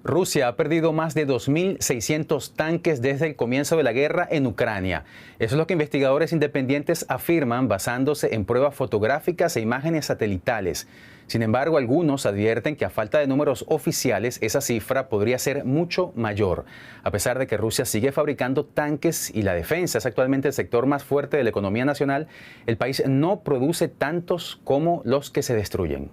Rusia ha perdido más de 2.600 tanques desde el comienzo de la guerra en Ucrania. Eso es lo que investigadores independientes afirman basándose en pruebas fotográficas e imágenes satelitales. Sin embargo, algunos advierten que a falta de números oficiales, esa cifra podría ser mucho mayor. A pesar de que Rusia sigue fabricando tanques y la defensa es actualmente el sector más fuerte de la economía nacional, el país no produce tantos como los que se destruyen.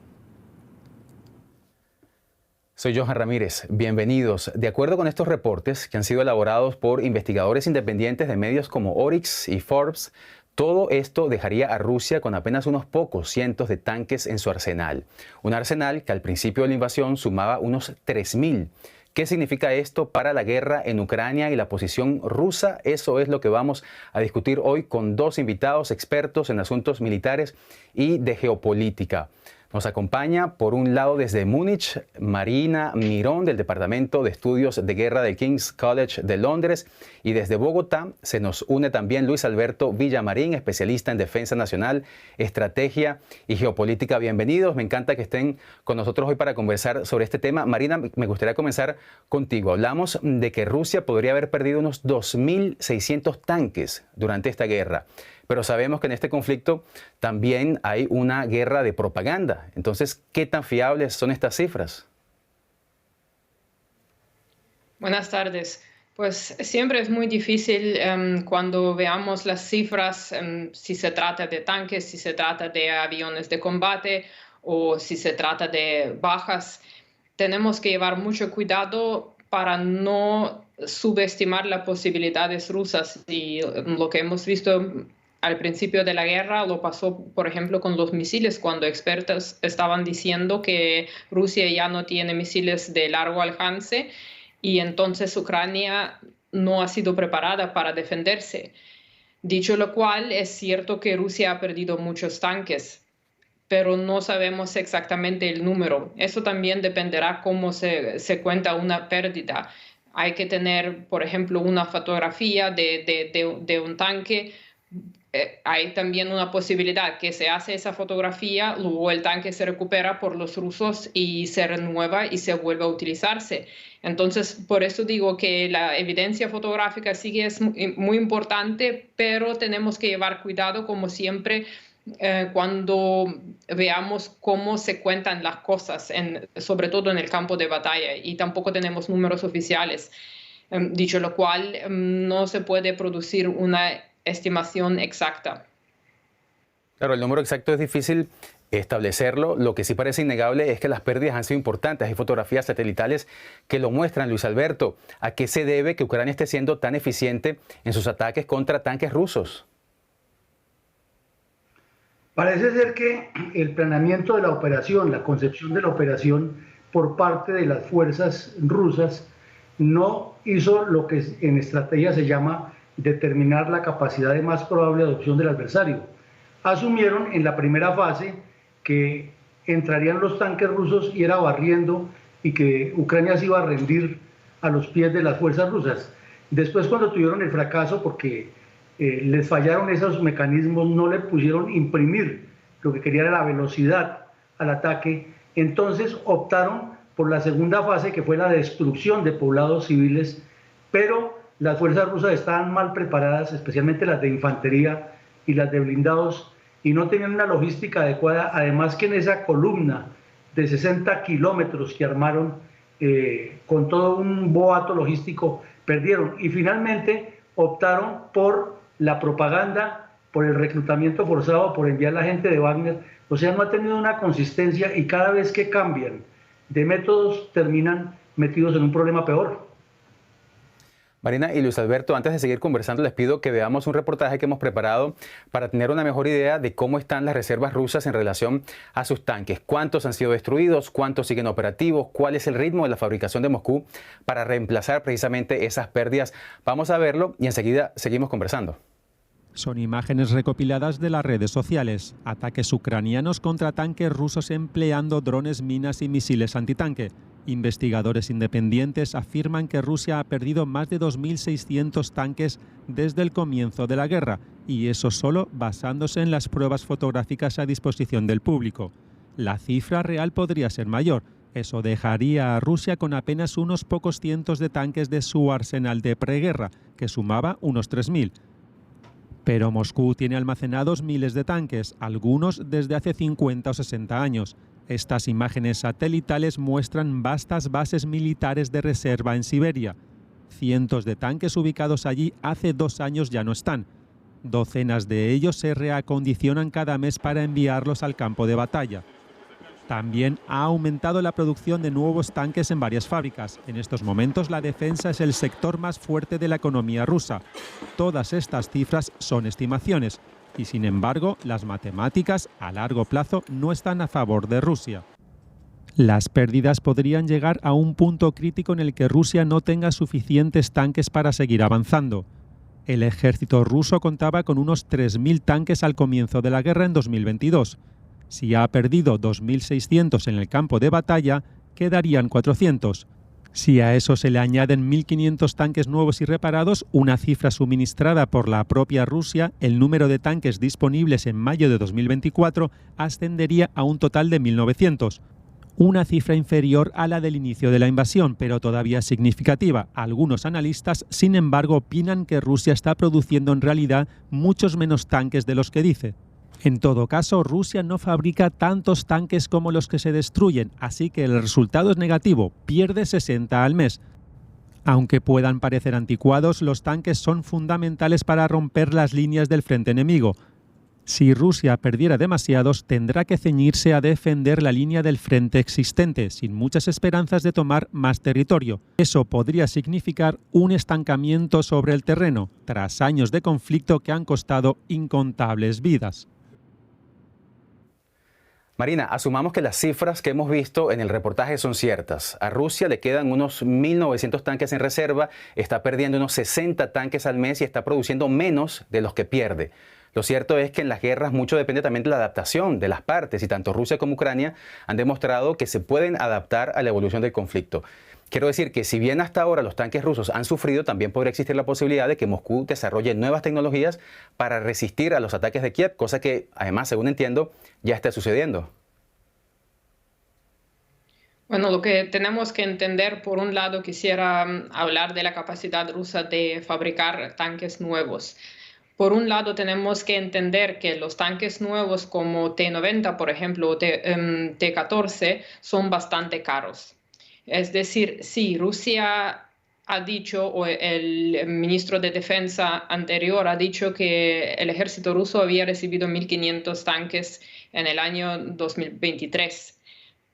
Soy Johan Ramírez, bienvenidos. De acuerdo con estos reportes que han sido elaborados por investigadores independientes de medios como Oryx y Forbes, todo esto dejaría a Rusia con apenas unos pocos cientos de tanques en su arsenal. Un arsenal que al principio de la invasión sumaba unos 3.000. ¿Qué significa esto para la guerra en Ucrania y la posición rusa? Eso es lo que vamos a discutir hoy con dos invitados expertos en asuntos militares y de geopolítica. Nos acompaña, por un lado, desde Múnich, Marina Mirón, del Departamento de Estudios de Guerra del King's College de Londres. Y desde Bogotá se nos une también Luis Alberto Villamarín, especialista en defensa nacional, estrategia y geopolítica. Bienvenidos, me encanta que estén con nosotros hoy para conversar sobre este tema. Marina, me gustaría comenzar contigo. Hablamos de que Rusia podría haber perdido unos 2.600 tanques durante esta guerra. Pero sabemos que en este conflicto también hay una guerra de propaganda. Entonces, ¿qué tan fiables son estas cifras? Buenas tardes. Pues siempre es muy difícil cuando veamos las cifras, si se trata de tanques, si se trata de aviones de combate o si se trata de bajas. Tenemos que llevar mucho cuidado para no subestimar las posibilidades rusas. Y lo que hemos visto al principio de la guerra lo pasó, por ejemplo, con los misiles, cuando expertos estaban diciendo que Rusia ya no tiene misiles de largo alcance y entonces Ucrania no ha sido preparada para defenderse. Dicho lo cual, es cierto que Rusia ha perdido muchos tanques, pero no sabemos exactamente el número. Eso también dependerá cómo se cuenta una pérdida. Hay que tener, por ejemplo, una fotografía de un tanque. Hay también una posibilidad que se hace esa fotografía, luego el tanque se recupera por los rusos y se renueva y se vuelve a utilizarse. Entonces, por eso digo que la evidencia fotográfica sí que es muy importante, pero tenemos que llevar cuidado, como siempre, cuando veamos cómo se cuentan las cosas, sobre todo en el campo de batalla, y tampoco tenemos números oficiales. Dicho lo cual, no se puede producir una estimación exacta. Claro, el número exacto es difícil establecerlo. Lo que sí parece innegable es que las pérdidas han sido importantes. Hay fotografías satelitales que lo muestran. Luis Alberto, ¿a qué se debe que Ucrania esté siendo tan eficiente en sus ataques contra tanques rusos? Parece ser que el planeamiento de la operación, la concepción de la operación por parte de las fuerzas rusas no hizo lo que en estrategia se llama determinar la capacidad de más probable adopción del adversario. Asumieron en la primera fase que entrarían los tanques rusos y era barriendo y que Ucrania se iba a rendir a los pies de las fuerzas rusas. Después, cuando tuvieron el fracaso porque les fallaron esos mecanismos, no le pusieron imprimir, lo que querían era la velocidad al ataque, entonces optaron por la segunda fase, que fue la destrucción de poblados civiles, pero las fuerzas rusas estaban mal preparadas, especialmente las de infantería y las de blindados, y no tenían una logística adecuada, además que en esa columna de 60 kilómetros que armaron, con todo un boato logístico, perdieron. Y finalmente optaron por la propaganda, por el reclutamiento forzado, por enviar a la gente de Wagner. O sea, no ha tenido una consistencia y cada vez que cambian de métodos terminan metidos en un problema peor. Marina y Luis Alberto, antes de seguir conversando, les pido que veamos un reportaje que hemos preparado para tener una mejor idea de cómo están las reservas rusas en relación a sus tanques. ¿Cuántos han sido destruidos? ¿Cuántos siguen operativos? ¿Cuál es el ritmo de la fabricación de Moscú para reemplazar precisamente esas pérdidas? Vamos a verlo y enseguida seguimos conversando. Son imágenes recopiladas de las redes sociales. Ataques ucranianos contra tanques rusos empleando drones, minas y misiles antitanque. Investigadores independientes afirman que Rusia ha perdido más de 2.600 tanques desde el comienzo de la guerra, y eso solo basándose en las pruebas fotográficas a disposición del público. La cifra real podría ser mayor, Eso dejaría a Rusia con apenas unos pocos cientos de tanques de su arsenal de preguerra, que sumaba unos 3.000. Pero Moscú tiene almacenados miles de tanques, algunos desde hace 50 o 60 años. Estas imágenes satelitales muestran vastas bases militares de reserva en Siberia. Cientos de tanques ubicados allí hace 2 años ya no están. Docenas de ellos se reacondicionan cada mes para enviarlos al campo de batalla. También ha aumentado la producción de nuevos tanques en varias fábricas. En estos momentos la defensa es el sector más fuerte de la economía rusa. Todas estas cifras son estimaciones y, sin embargo, las matemáticas a largo plazo no están a favor de Rusia. Las pérdidas podrían llegar a un punto crítico en el que Rusia no tenga suficientes tanques para seguir avanzando. El ejército ruso contaba con unos 3.000 tanques al comienzo de la guerra en 2022. Si ha perdido 2.600 en el campo de batalla, quedarían 400. Si a eso se le añaden 1.500 tanques nuevos y reparados, una cifra suministrada por la propia Rusia, el número de tanques disponibles en mayo de 2024 ascendería a un total de 1.900. Una cifra inferior a la del inicio de la invasión, pero todavía significativa. Algunos analistas, sin embargo, opinan que Rusia está produciendo en realidad muchos menos tanques de los que dice. En todo caso, Rusia no fabrica tantos tanques como los que se destruyen, así que el resultado es negativo, pierde 60 al mes. Aunque puedan parecer anticuados, los tanques son fundamentales para romper las líneas del frente enemigo. Si Rusia perdiera demasiados, tendrá que ceñirse a defender la línea del frente existente, sin muchas esperanzas de tomar más territorio. Eso podría significar un estancamiento sobre el terreno, tras años de conflicto que han costado incontables vidas. Marina, asumamos que las cifras que hemos visto en el reportaje son ciertas. A Rusia le quedan unos 1.900 tanques en reserva, está perdiendo unos 60 tanques al mes y está produciendo menos de los que pierde. Lo cierto es que en las guerras mucho depende también de la adaptación de las partes y tanto Rusia como Ucrania han demostrado que se pueden adaptar a la evolución del conflicto. Quiero decir que si bien hasta ahora los tanques rusos han sufrido, también podría existir la posibilidad de que Moscú desarrolle nuevas tecnologías para resistir a los ataques de Kiev, cosa que además, según entiendo, ya está sucediendo. Bueno, lo que tenemos que entender, por un lado, quisiera hablar de la capacidad rusa de fabricar tanques nuevos. Por un lado, tenemos que entender que los tanques nuevos como T-90, por ejemplo, o T-14, son bastante caros. Es decir, sí, Rusia ha dicho, o el ministro de Defensa anterior ha dicho que el ejército ruso había recibido 1.500 tanques en el año 2023.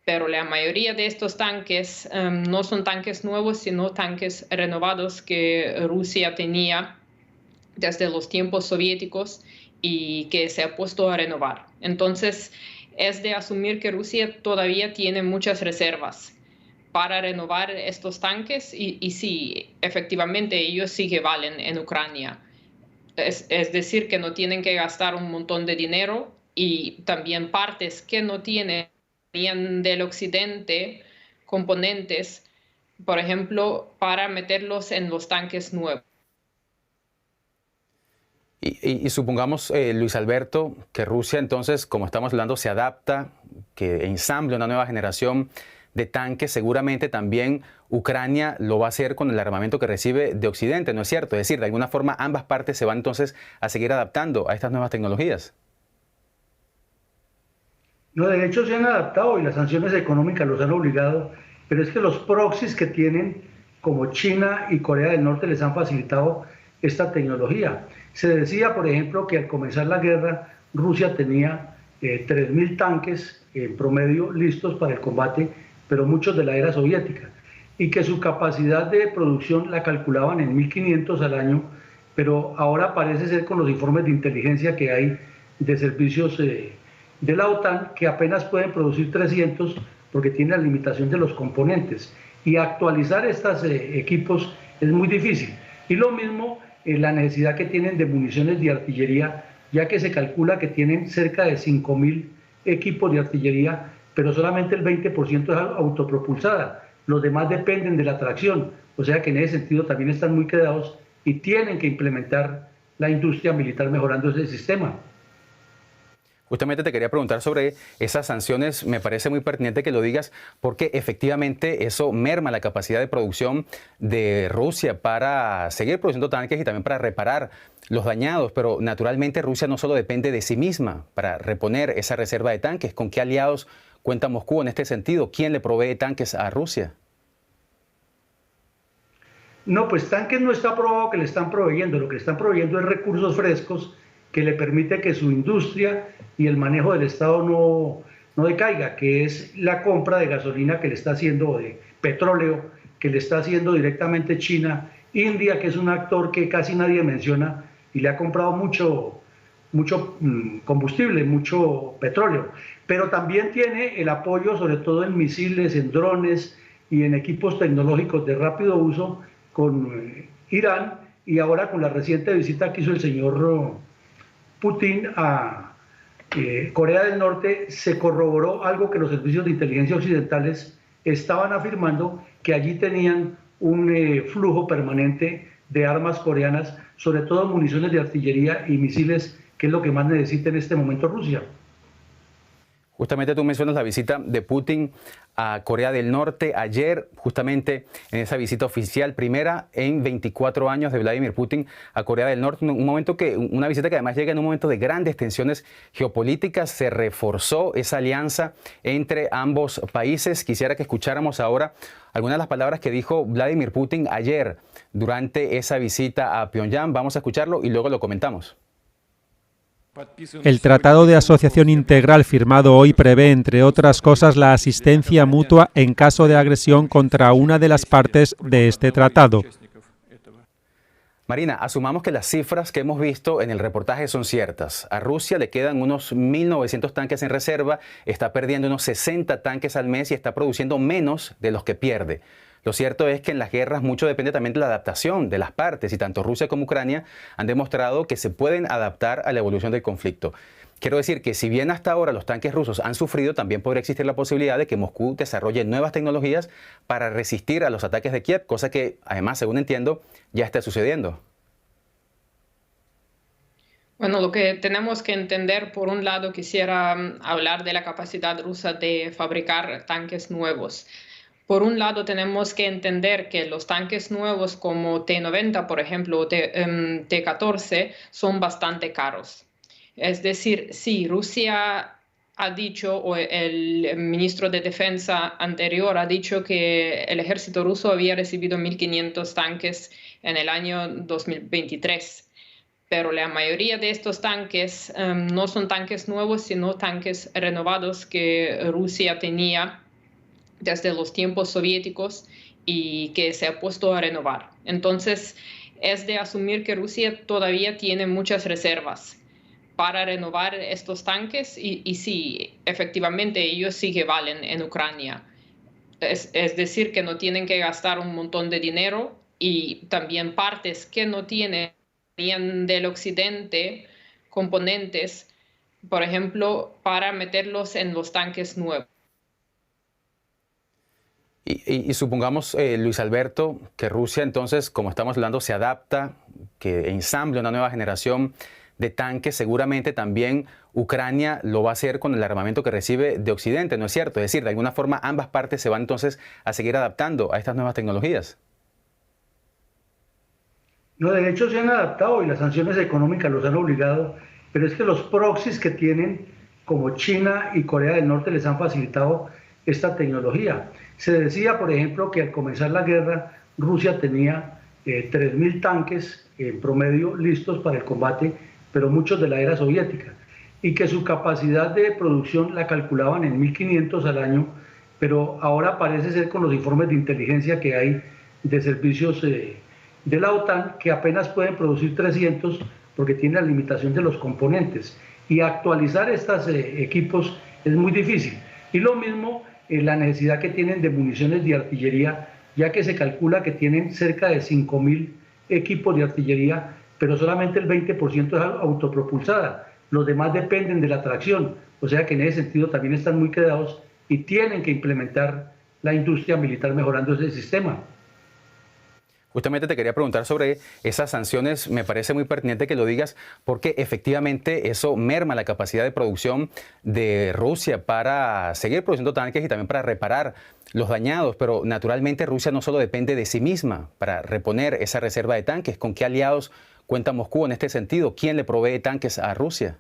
Pero la mayoría de estos tanques no son tanques nuevos, sino tanques renovados que Rusia tenía desde los tiempos soviéticos y que se ha puesto a renovar. Entonces, es de asumir que Rusia todavía tiene muchas reservas para renovar estos tanques y sí, efectivamente ellos sí que valen en Ucrania. Es decir, que no tienen que gastar un montón de dinero y también partes que no tienen del occidente, componentes, por ejemplo, para meterlos en los tanques nuevos. Y supongamos, Luis Alberto, que Rusia entonces, como estamos hablando, se adapta, que ensamble una nueva generación de tanques. Seguramente también Ucrania lo va a hacer con el armamento que recibe de Occidente, ¿no es cierto? Es decir, de alguna forma ambas partes se van entonces a seguir adaptando a estas nuevas tecnologías. No, de hecho se han adaptado y las sanciones económicas los han obligado, pero es que los proxies que tienen, como China y Corea del Norte, les han facilitado esta tecnología. Se decía, por ejemplo, que al comenzar la guerra, Rusia tenía 3.000 tanques en promedio listos para el combate, pero muchos de la era soviética, y que su capacidad de producción la calculaban en 1.500 al año, pero ahora parece ser con los informes de inteligencia que hay de servicios de la OTAN, que apenas pueden producir 300 porque tiene la limitación de los componentes. Y actualizar estos equipos es muy difícil. Y lo mismo la necesidad que tienen de municiones de artillería, ya que se calcula que tienen cerca de 5.000 equipos de artillería, pero solamente el 20% es autopropulsada. Los demás dependen de la tracción, o sea que en ese sentido también están muy quedados y tienen que implementar la industria militar mejorando ese sistema. Justamente te quería preguntar sobre esas sanciones. Me parece muy pertinente que lo digas porque efectivamente eso merma la capacidad de producción de Rusia para seguir produciendo tanques y también para reparar los dañados. Pero naturalmente Rusia no solo depende de sí misma para reponer esa reserva de tanques. ¿Con qué aliados cuenta Moscú en este sentido? ¿Quién le provee tanques a Rusia? No, pues tanques no está probado que le están proveyendo. Lo que le están proveyendo es recursos frescos que le permite que su industria y el manejo del Estado no decaiga, que es la compra de gasolina que le está haciendo, de petróleo, que le está haciendo directamente China, India, que es un actor que casi nadie menciona y le ha comprado mucho combustible, mucho petróleo, pero también tiene el apoyo sobre todo en misiles, en drones y en equipos tecnológicos de rápido uso con Irán, y ahora con la reciente visita que hizo el señor Putin a Corea del Norte, se corroboró algo que los servicios de inteligencia occidentales estaban afirmando, que allí tenían un flujo permanente de armas coreanas, sobre todo municiones de artillería y misiles, que es lo que más necesita en este momento Rusia. Justamente tú mencionas la visita de Putin a Corea del Norte ayer, justamente en esa visita oficial, primera en 24 años de Vladimir Putin a Corea del Norte, una visita que además llega en un momento de grandes tensiones geopolíticas. Se reforzó esa alianza entre ambos países. Quisiera que escucháramos ahora algunas de las palabras que dijo Vladimir Putin ayer durante esa visita a Pyongyang. Vamos a escucharlo y luego lo comentamos. El Tratado de Asociación Integral firmado hoy prevé, entre otras cosas, la asistencia mutua en caso de agresión contra una de las partes de este tratado. Marina, asumamos que las cifras que hemos visto en el reportaje son ciertas. A Rusia le quedan unos 1.900 tanques en reserva, está perdiendo unos 60 tanques al mes y está produciendo menos de los que pierde. Lo cierto es que en las guerras mucho depende también de la adaptación de las partes y tanto Rusia como Ucrania han demostrado que se pueden adaptar a la evolución del conflicto. Quiero decir que si bien hasta ahora los tanques rusos han sufrido, también podría existir la posibilidad de que Moscú desarrolle nuevas tecnologías para resistir a los ataques de Kiev, cosa que además, según entiendo, ya está sucediendo. Bueno, lo que tenemos que entender, por un lado, quisiera hablar de la capacidad rusa de fabricar tanques nuevos. Por un lado, tenemos que entender que los tanques nuevos como T-90, por ejemplo, o T-14, son bastante caros. Es decir, sí, Rusia ha dicho, o el ministro de Defensa anterior ha dicho que el ejército ruso había recibido 1.500 tanques en el año 2023. Pero la mayoría de estos tanques no son tanques nuevos, sino tanques renovados que Rusia tenía desde los tiempos soviéticos y que se ha puesto a renovar. Entonces, es de asumir que Rusia todavía tiene muchas reservas para renovar estos tanques y sí, efectivamente, ellos sí que valen en Ucrania. Es decir, que no tienen que gastar un montón de dinero y también partes que no tienen del occidente, componentes, por ejemplo, para meterlos en los tanques nuevos. Y supongamos, Luis Alberto, que Rusia entonces, como estamos hablando, se adapta, que ensamble una nueva generación de tanques. Seguramente también Ucrania lo va a hacer con el armamento que recibe de Occidente, ¿no es cierto? Es decir, de alguna forma ambas partes se van entonces a seguir adaptando a estas nuevas tecnologías. No, de hecho se han adaptado y las sanciones económicas los han obligado, pero es que los proxies que tienen, como China y Corea del Norte, les han facilitado esta tecnología. Se decía, por ejemplo, que al comenzar la guerra, Rusia tenía 3.000 tanques en promedio listos para el combate, pero muchos de la era soviética, y que su capacidad de producción la calculaban en 1.500 al año, pero ahora parece ser, con los informes de inteligencia que hay de servicios de la OTAN, que apenas pueden producir 300 porque tiene la limitación de los componentes, y actualizar estos equipos es muy difícil. Y lo mismo la necesidad que tienen de municiones de artillería, ya que se calcula que tienen cerca de 5.000 equipos de artillería, pero solamente el 20% es autopropulsada, los demás dependen de la tracción, o sea que en ese sentido también están muy quedados y tienen que implementar la industria militar mejorando ese sistema. Justamente te quería preguntar sobre esas sanciones. Me parece muy pertinente que lo digas porque efectivamente eso merma la capacidad de producción de Rusia para seguir produciendo tanques y también para reparar los dañados. Pero naturalmente Rusia no solo depende de sí misma para reponer esa reserva de tanques. ¿Con qué aliados cuenta Moscú en este sentido? ¿Quién le provee tanques a Rusia?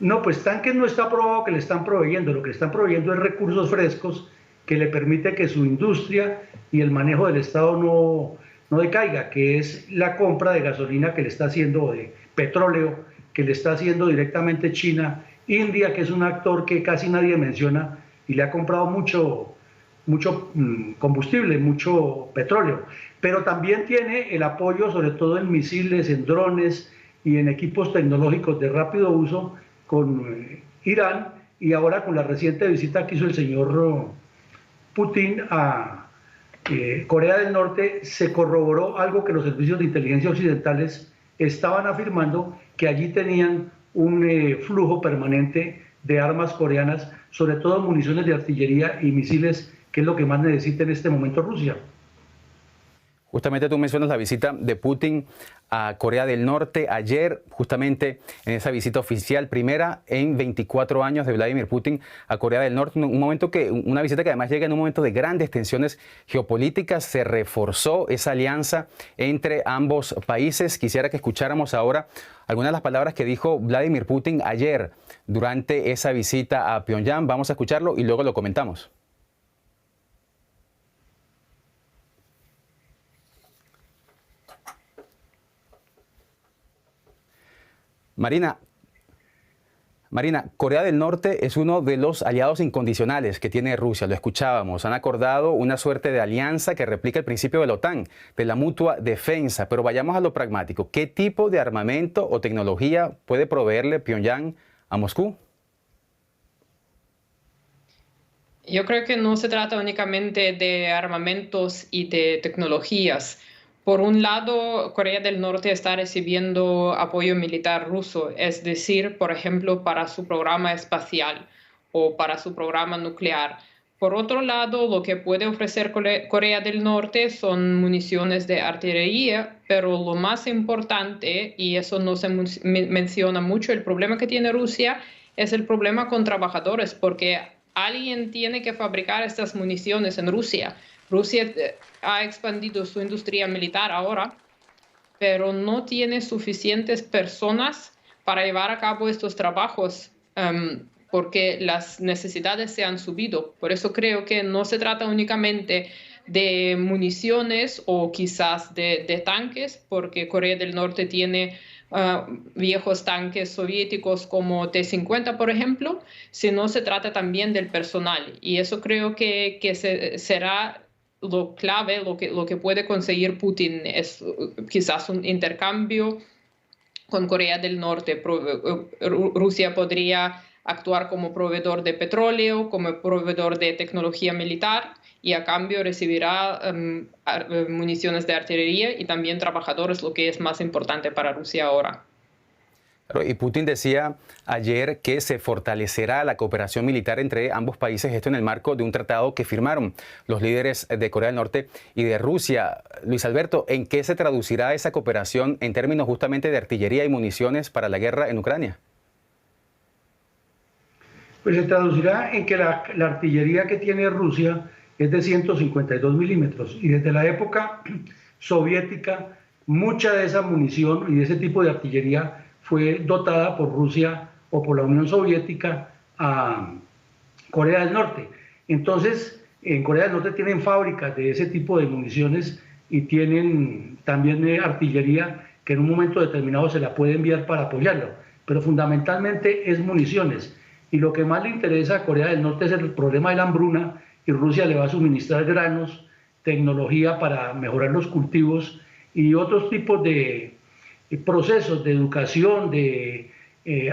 No, pues tanques no está probado que le están proveyendo. Lo que le están proveyendo es recursos frescos que le permite que su industria y el manejo del Estado no decaiga, que es la compra de gasolina que le está haciendo, de petróleo, que le está haciendo directamente China, India, que es un actor que casi nadie menciona y le ha comprado mucho combustible, mucho petróleo, pero también tiene el apoyo sobre todo en misiles, en drones y en equipos tecnológicos de rápido uso con Irán, y ahora con la reciente visita que hizo el señor Putin a Corea del Norte, se corroboró algo que los servicios de inteligencia occidentales estaban afirmando, que allí tenían un flujo permanente de armas coreanas, sobre todo municiones de artillería y misiles, que es lo que más necesita en este momento Rusia. Justamente tú mencionas la visita de Putin a Corea del Norte ayer, justamente en esa visita oficial, primera en 24 años de Vladimir Putin a Corea del Norte, una visita que además llega en un momento de grandes tensiones geopolíticas. Se reforzó esa alianza entre ambos países. Quisiera que escucháramos ahora algunas de las palabras que dijo Vladimir Putin ayer durante esa visita a Pyongyang. Vamos a escucharlo y luego lo comentamos. Marina, Corea del Norte es uno de los aliados incondicionales que tiene Rusia, lo escuchábamos. Han acordado una suerte de alianza que replica el principio de la OTAN, de la mutua defensa. Pero vayamos a lo pragmático. ¿Qué tipo de armamento o tecnología puede proveerle Pyongyang a Moscú? Yo creo que no se trata únicamente de armamentos y de tecnologías. Por un lado, Corea del Norte está recibiendo apoyo militar ruso, es decir, por ejemplo, para su programa espacial o para su programa nuclear. Por otro lado, lo que puede ofrecer Corea del Norte son municiones de artillería, pero lo más importante, y eso no se menciona mucho, el problema que tiene Rusia es el problema con trabajadores, porque alguien tiene que fabricar estas municiones en Rusia. Rusia ha expandido su industria militar ahora, pero no tiene suficientes personas para llevar a cabo estos trabajos porque las necesidades se han subido. Por eso creo que no se trata únicamente de municiones o quizás de tanques, porque Corea del Norte tiene viejos tanques soviéticos como T-50, por ejemplo, sino se trata también del personal. Y eso creo que será lo clave, lo que puede conseguir Putin es quizás un intercambio con Corea del Norte. Rusia podría actuar como proveedor de petróleo, como proveedor de tecnología militar, y a cambio recibirá municiones de artillería y también trabajadores, lo que es más importante para Rusia ahora. Y Putin decía ayer que se fortalecerá la cooperación militar entre ambos países, esto en el marco de un tratado que firmaron los líderes de Corea del Norte y de Rusia. Luis Alberto, ¿en qué se traducirá esa cooperación en términos justamente de artillería y municiones para la guerra en Ucrania? Pues se traducirá en que la artillería que tiene Rusia es de 152 milímetros y desde la época soviética mucha de esa munición y de ese tipo de artillería fue dotada por Rusia o por la Unión Soviética a Corea del Norte. Entonces, en Corea del Norte tienen fábricas de ese tipo de municiones y tienen también artillería que en un momento determinado se la puede enviar para apoyarlo, pero fundamentalmente es municiones. Y lo que más le interesa a Corea del Norte es el problema de la hambruna, y Rusia le va a suministrar granos, tecnología para mejorar los cultivos y otros tipos de procesos de educación, de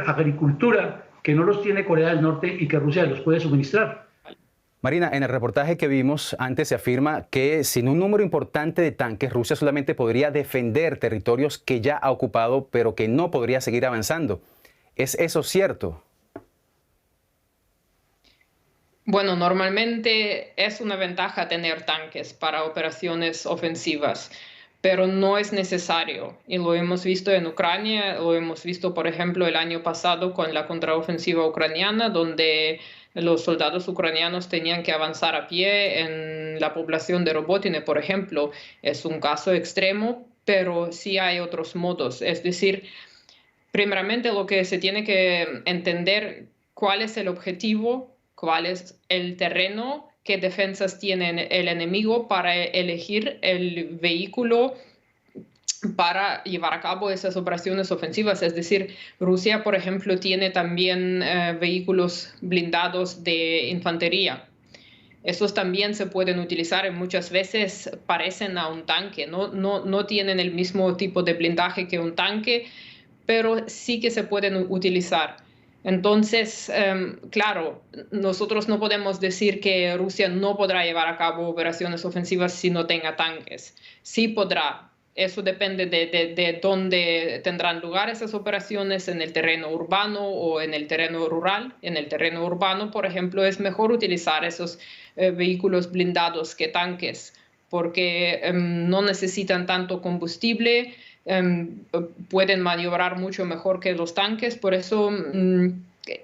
agricultura, que no los tiene Corea del Norte y que Rusia los puede suministrar. Marina, en el reportaje que vimos antes se afirma que sin un número importante de tanques, Rusia solamente podría defender territorios que ya ha ocupado, pero que no podría seguir avanzando. ¿Es eso cierto? Bueno, normalmente es una ventaja tener tanques para operaciones ofensivas, pero no es necesario. Y lo hemos visto en Ucrania, lo hemos visto, por ejemplo, el año pasado con la contraofensiva ucraniana, donde los soldados ucranianos tenían que avanzar a pie en la población de Robotine, por ejemplo. Es un caso extremo, pero sí hay otros modos. Es decir, primeramente lo que se tiene que entender cuál es el objetivo, cuál es el terreno, qué defensas tiene el enemigo para elegir el vehículo para llevar a cabo esas operaciones ofensivas. Es decir, Rusia, por ejemplo, tiene también vehículos blindados de infantería. Esos también se pueden utilizar y muchas veces parecen a un tanque. No tienen el mismo tipo de blindaje que un tanque, pero sí que se pueden utilizar. Entonces, claro, nosotros no podemos decir que Rusia no podrá llevar a cabo operaciones ofensivas si no tenga tanques. Sí podrá. Eso depende de dónde tendrán lugar esas operaciones, en el terreno urbano o en el terreno rural. En el terreno urbano, por ejemplo, es mejor utilizar esos vehículos blindados que tanques, porque no necesitan tanto combustible, pueden maniobrar mucho mejor que los tanques. Por eso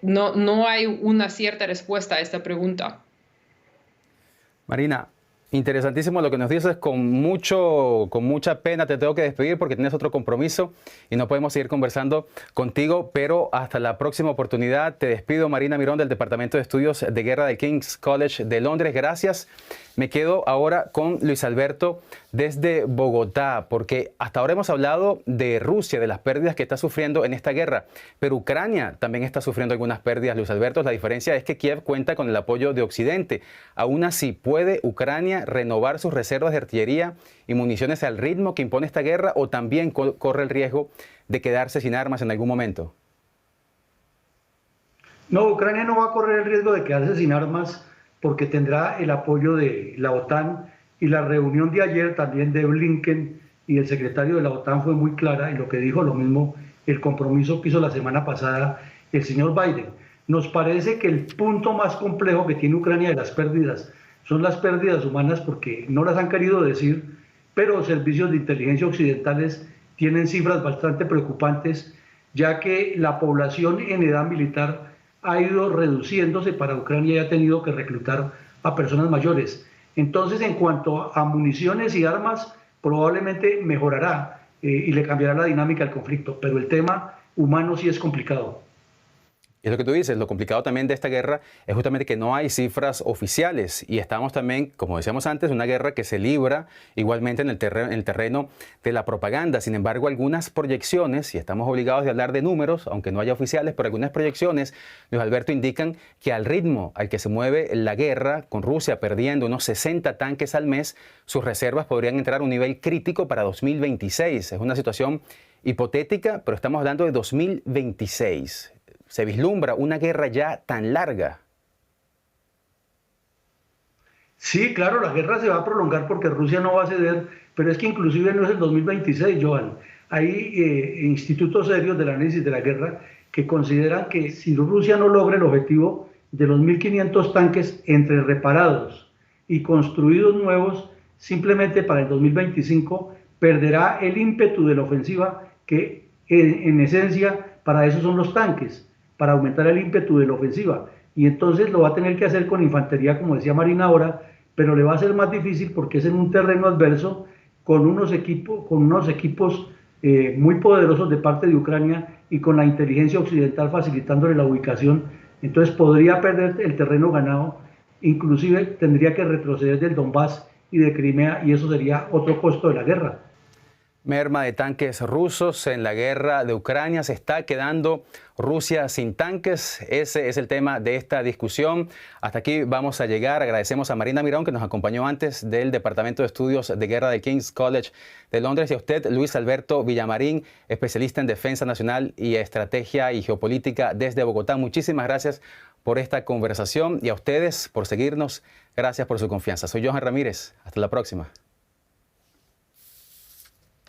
no hay una cierta respuesta a esta pregunta. Marina, interesantísimo lo que nos dices. Con mucha pena te tengo que despedir porque tienes otro compromiso y no podemos seguir conversando contigo, pero hasta la próxima oportunidad. Te despido, Marina Mirón, del Departamento de Estudios de Guerra del King's College de Londres. Gracias. Me quedo ahora con Luis Alberto desde Bogotá, porque hasta ahora hemos hablado de Rusia, de las pérdidas que está sufriendo en esta guerra, pero Ucrania también está sufriendo algunas pérdidas, Luis Alberto. La diferencia es que Kiev cuenta con el apoyo de Occidente. Aún así, ¿puede Ucrania renovar sus reservas de artillería y municiones al ritmo que impone esta guerra, o también corre el riesgo de quedarse sin armas en algún momento? No, Ucrania no va a correr el riesgo de quedarse sin armas porque tendrá el apoyo de la OTAN, y la reunión de ayer también de Blinken y el secretario de la OTAN fue muy clara, y lo que dijo lo mismo el compromiso que hizo la semana pasada el señor Biden. Nos parece que el punto más complejo que tiene Ucrania de las pérdidas son las pérdidas humanas, porque no las han querido decir, pero servicios de inteligencia occidentales tienen cifras bastante preocupantes, ya que la población en edad militar ha ido reduciéndose para Ucrania y ha tenido que reclutar a personas mayores. Entonces, en cuanto a municiones y armas, probablemente mejorará y le cambiará la dinámica al conflicto, pero el tema humano sí es complicado. Y es lo que tú dices, lo complicado también de esta guerra es justamente que no hay cifras oficiales, y estamos también, como decíamos antes, una guerra que se libra igualmente en el terreno de la propaganda. Sin embargo, algunas proyecciones, y estamos obligados a hablar de números, aunque no haya oficiales, pero algunas proyecciones, Luis Alberto, indican que al ritmo al que se mueve la guerra, con Rusia perdiendo unos 60 tanques al mes, sus reservas podrían entrar a un nivel crítico para 2026. Es una situación hipotética, pero estamos hablando de 2026. ¿Se vislumbra una guerra ya tan larga? Sí, claro, la guerra se va a prolongar porque Rusia no va a ceder, pero es que inclusive no es el 2026, Joan. Hay institutos serios del análisis de la guerra que consideran que si Rusia no logra el objetivo de los 1.500 tanques entre reparados y construidos nuevos, simplemente para el 2025 perderá el ímpetu de la ofensiva, que en esencia para eso son los tanques, para aumentar el ímpetu de la ofensiva, y entonces lo va a tener que hacer con infantería, como decía Marina ahora, pero le va a ser más difícil porque es en un terreno adverso, con unos equipos muy poderosos de parte de Ucrania y con la inteligencia occidental facilitándole la ubicación. Entonces podría perder el terreno ganado, inclusive tendría que retroceder del Donbass y de Crimea, y eso sería otro costo de la guerra. Merma de tanques rusos en la guerra de Ucrania. ¿Se está quedando Rusia sin tanques? Ese es el tema de esta discusión. Hasta aquí vamos a llegar. Agradecemos a Marina Mirón, que nos acompañó antes del Departamento de Estudios de Guerra del King's College de Londres, y a usted, Luis Alberto Villamarín, especialista en Defensa Nacional y Estrategia y Geopolítica desde Bogotá. Muchísimas gracias por esta conversación, y a ustedes por seguirnos. Gracias por su confianza. Soy Johan Ramírez. Hasta la próxima.